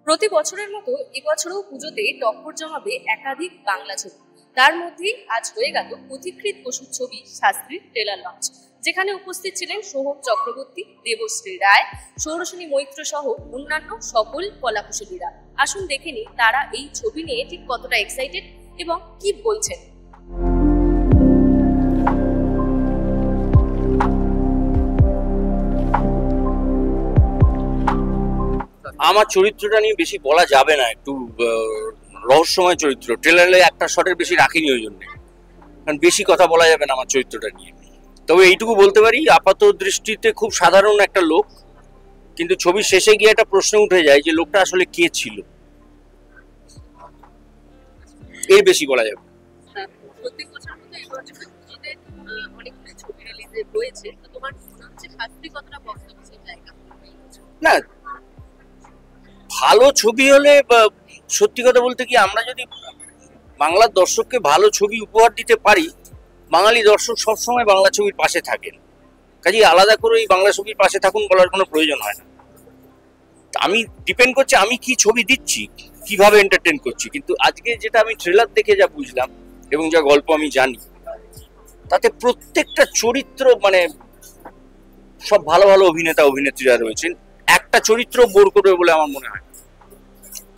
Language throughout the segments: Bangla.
প্রতি বছরের মতো এবছরও পুজোতে টক্কর জমাবে একাধিক বাংলা ছবি। তার মধ্যেই আজ হয়ে গেল পথিকৃৎ বসুর ছবি শাস্ত্রীর ট্রেলার লঞ্চ, যেখানে উপস্থিত ছিলেন সোহম চক্রবর্তী, দেবশ্রী রায়, সৌরসিনী মৈত্র সহ অন্যান্য সকল কলাকুশলীরা। আসুন দেখে নিই তারা এই ছবি নিয়ে ঠিক কতটা এক্সাইটেড এবং কি বলছেন। আমার চরিত্রটা নিয়ে বেশি বলা যাবে না, একটু রহস্যময় চরিত্র। ট্রেলারে একটা শটের বেশি রাখিনি ওই জন্য, কারণ বেশি কথা বলা যাবে না আমার চরিত্রটা নিয়ে। তবে এইটুকু বলতে পারি, আপাত দৃষ্টিতে খুব সাধারণ একটা লোক, কিন্তু ছবির শেষে গিয়ে একটা প্রশ্ন উঠে যায় যে লোকটা আসলে কে ছিল। এর বেশি বলা যাবে না। ভালো ছবি হলে, সত্যি কথা বলতে কি, আমরা যদি বাংলার দর্শককে ভালো ছবি উপহার দিতে পারি, বাঙালি দর্শক সবসময় বাংলা ছবির পাশে থাকেন। কাজেই আলাদা করে এই বাংলা ছবির পাশে থাকুন বলার কোনো প্রয়োজন হয় না। আমি ডিপেন্ড করছে আমি কি ছবি দিচ্ছি, কিভাবে এন্টারটেন করছি। কিন্তু আজকে যেটা আমি ট্রেলার দেখে যা বুঝলাম এবং যা গল্প আমি জানি, তাতে প্রত্যেকটা চরিত্র মানে সব ভালো ভালো অভিনেতা অভিনেত্রীরা রয়েছেন। একটা চরিত্র বোর করবে বলে আমার মনে হয়।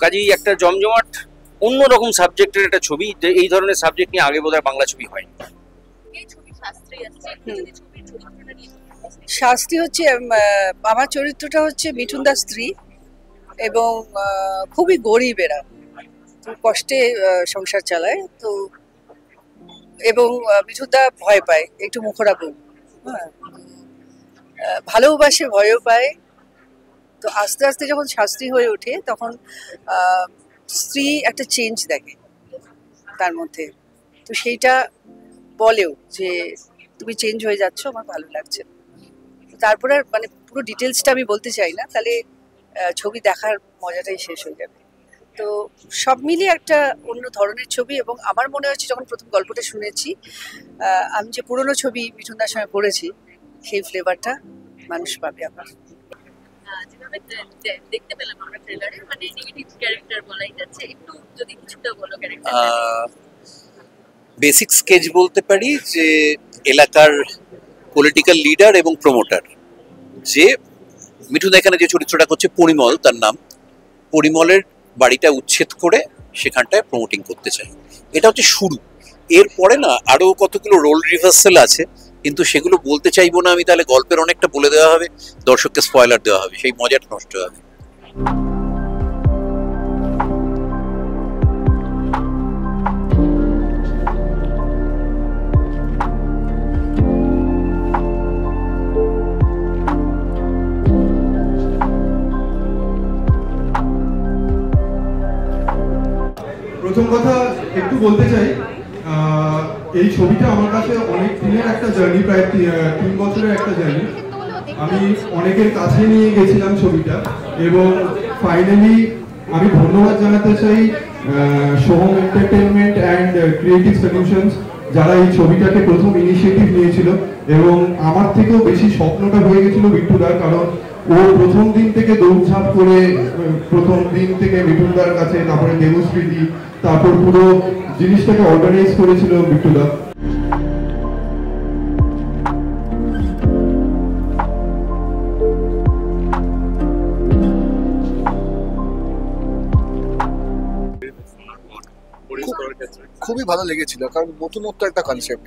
কাজেই একটা জমজমাট অন্যরকম সাবজেক্টের একটা ছবি। এই ধরনের সাবজেক্ট নিয়ে আগে বোধহয় বাংলা ছবি হয়নি। শাস্তি হচ্ছে আমার চরিত্রটা হচ্ছে মিঠুন দার স্ত্রী, এবং খুবই গরিব, এরা কষ্টে সংসার চালায় তো। এবং মিঠুন দা ভয় পায়, একটু মুখরা বউ, ভালোবাসে, ভয়ও পায়। তো আস্তে আস্তে যখন শাস্তি হয়ে ওঠে, তখন স্ত্রী একটা চেঞ্জ দেখে তার মধ্যে। তো সেইটা বলেও যে তুমি চেঞ্জ হয়ে যাচ্ছ, আমার ভালো লাগছে। তারপরে মানে পুরো ডিটেলসটা আমি বলতে চাই না, তাহলে ছবি দেখার মজাটাই শেষ হয়ে যাবে। তো সব মিলিয়ে একটা অন্য ধরনের ছবি। এবং আমার মনে হচ্ছে যখন প্রথম গল্পটা শুনেছি, আমি যে পুরোনো ছবি মিঠুনদার সঙ্গে পড়েছি, সেই ফ্লেভারটা মানুষ পাবে আবার। দেখতে পেলাম আমরা ট্রেলারে, মানে নেগেটিভ ক্যারেক্টার বলাই যাচ্ছে, একটু যদি কিছুটা বলো ক্যারেক্টার। বেসিক স্কেচ বলতে পারি যে এলাকার পলিটিক্যাল লিডার এবং প্রমোটার, যে মিঠুন এখানে যে চরিত্রটা করছে পরিমল, তার নাম, পরিমলের বাড়িটা উচ্ছেদ করে সেখানটায় প্রমোটিং করতে চাই। এটা হচ্ছে শুরু। এরপরে না আরো কতগুলো রোল রিভার্সাল আছে, কিন্তু সেগুলো বলতে চাইবো না আমি, তাহলে গল্পের অনেকটা বলে দেওয়া হবে, দর্শককে স্পয়লার দেওয়া হবে, সেই মজাটা নষ্ট হবে। প্রথম কথা একটু বলতে চাই, এই ছবিটা আমার কাছে অনেক দিনের একটা জার্নি, প্রায় 3 বছরের একটা জার্নি। আমি অনেকের কাছে নিয়ে গেছিলাম ছবিটা, এবং ফাইনালি আমি ধন্যবাদ জানাতে চাই Soham entertainment and creative solutions, যারা এই ছবিটাকে প্রথম ইনিশিয়েটিভ নিয়েছিল। এবং আমার থেকেও বেশি স্বপ্নটা হয়ে গেছিল বিট্টুদার, কারণ ও প্রথম দিন থেকে দৌড়ঝাঁপ করে, প্রথম দিন থেকে মিঠুনদার কাছে, তারপরে দেবশ্রীদি, তারপর পুরো জিনিসটাকে অর্গানাইজ করেছিল বিট্টুদা। খুবই ভালো লেগেছিল, কারণ নতুনত্ব একটা কনসেপ্ট,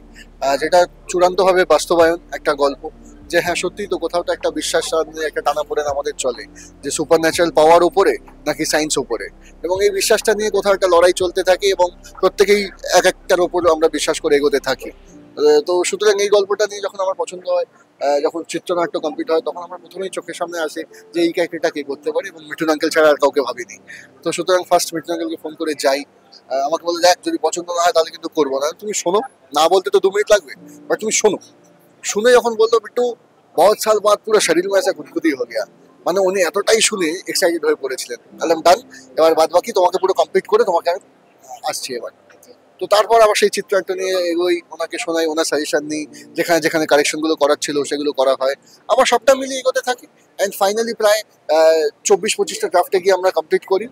যেটা চূড়ান্তভাবে বাস্তবায়ন একটা গল্প। যে হ্যাঁ, সত্যিই তো কোথাও তো একটা বিশ্বাস নিয়ে একটা টানাপোড়েন আমাদের চলে, যে সুপার ন্যাচারাল পাওয়ার উপরে নাকি সায়েন্স উপরে, এবং এই বিশ্বাসটা নিয়ে কোথাও একটা লড়াই চলতে থাকে, এবং প্রত্যেকেই এক একটার ওপর আমরা বিশ্বাস করে এগোতে থাকি। তো সুতরাং এই গল্পটা নিয়ে যখন আমার পছন্দ হয়, যখন চিত্রনাট্য কমপ্লিট হয়, তখন আমার প্রথমেই চোখের সামনে আসে যে এই ক্যারেক্টারটা কে করতে পারে, এবং মিঠুন আঙ্কেল ছাড়া আর কাউকে ভাবিনি। তো সুতরাং ফার্স্ট মিঠুন আঙ্কেলকে ফোন করে যাই, আমাকে বলে দেখ যদি পছন্দ না হয় তাহলে কিন্তু করবো না। তুমি শোনো, না বলতে তো 2 মিনিট লাগবে, বাট তুমি শোনো। শুনে যখন বললো বিট্টু বহুত সাল বাদ পুরো শরীর में ऐसा गुदगुदी हो गया, মানে উনি এতটাই শুনে এক্সাইটেড হয়ে পড়েছিলেন। বললাম ডান, এবার বাদ বাকি তোমাকে পুরো কমপ্লিট করে তোমাকে আসছি এবার। তো তারপর আবার সেই চিত্রায়নটা নিয়ে এগোই, ওনাকে শোনাই, ওনার সাজেশন নিই, যেখানে যেখানে কারেকশনগুলো করার ছিল সেগুলো করা হয়, আবার সবটা মিলিয়ে এগোতে থাকি। অ্যান্ড ফাইনালি প্রায় 24-25টা ড্রাফটে গিয়ে আমরা কমপ্লিট করি।